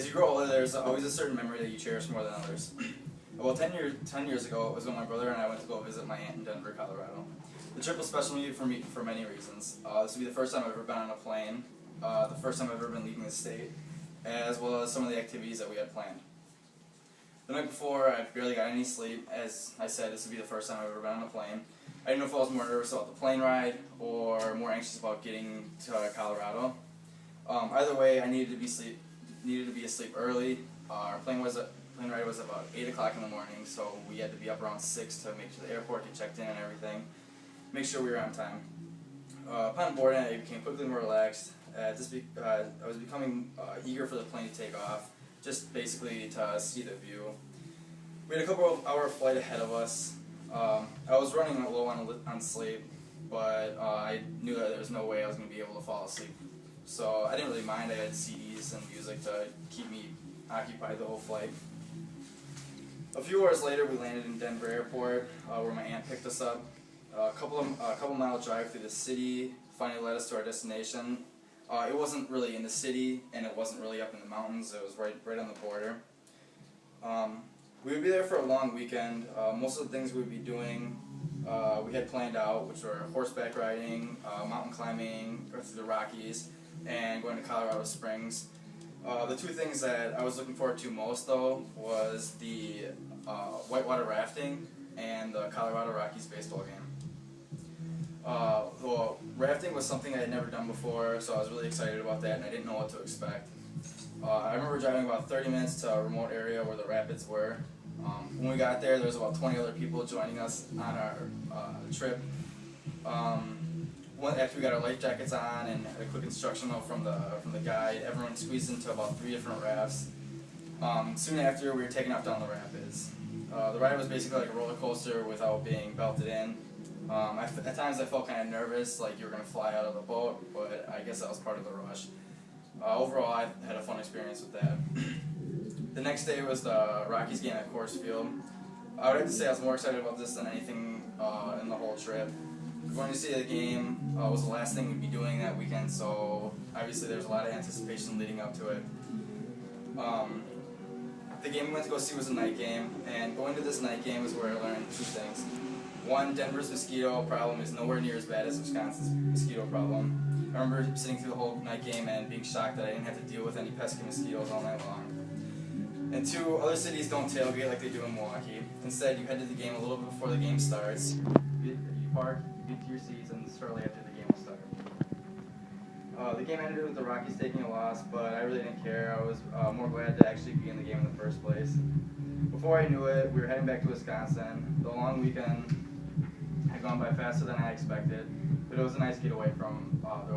As you grow older, there's always a certain memory that you cherish more than others. About 10 years ago, it was when my brother and I went to go visit my aunt in Denver, Colorado. The trip was special for me for many reasons. This would be the first time I've ever been on a plane, the first time I've ever been leaving the state, as well as some of the activities that we had planned. The night before, I barely got any sleep. As I said, this would be the first time I've ever been on a plane. I didn't know if I was more nervous about the plane ride or more anxious about getting to Colorado. Either way, I needed to be asleep early. Our plane ride was about 8 o'clock in the morning, so we had to be up around 6 to make it to the airport, get checked in and everything, make sure we were on time. Upon boarding, I became quickly more relaxed. I was becoming eager for the plane to take off, just basically to see the view. We had a couple of hour flight ahead of us. I was running low on sleep, but I knew that there was no way I was going to be able to fall asleep. So I didn't really mind. I had CDs and music to keep me occupied the whole flight. A few hours later, we landed in Denver Airport, where my aunt picked us up. A couple mile drive through the city finally led us to our destination. It wasn't really in the city, and it wasn't really up in the mountains. It was right on the border. We would be there for a long weekend. Most of the things we would be doing, we had planned out, which were horseback riding, mountain climbing through the Rockies, and going to Colorado Springs. The two things that I was looking forward to most, though, was the whitewater rafting and the Colorado Rockies baseball game. Well, rafting was something I had never done before, so I was really excited about that, and I didn't know what to expect. I remember driving about 30 minutes to a remote area where the rapids were. When we got there was about 20 other people joining us on our trip. After we got our life jackets on and a quick instruction note from the guide, everyone squeezed into about 3 different rafts. Soon after, we were taken off down the rapids. The ride was basically like a roller coaster without being belted in. At times I felt kind of nervous, like you were going to fly out of the boat, but I guess that was part of the rush. Overall, I had a fun experience with that. The next day was the Rockies game at Coors Field. I would have to say I was more excited about this than anything in the whole trip. Going to see the game was the last thing we'd be doing that weekend, so obviously there was a lot of anticipation leading up to it. The game we went to go see was a night game, and going to this night game is where I learned 2 things. One, Denver's mosquito problem is nowhere near as bad as Wisconsin's mosquito problem. I remember sitting through the whole night game and being shocked that I didn't have to deal with any pesky mosquitoes all night long. And 2, other cities don't tailgate like they do in Milwaukee. Instead, you head to the game a little bit before the game starts. You park, you get to your seats, and shortly after the game will start. The game ended with the Rockies taking a loss, but I really didn't care. I was more glad to actually be in the game in the first place. Before I knew it, we were heading back to Wisconsin. The long weekend had gone by faster than I expected, but it was a nice getaway from the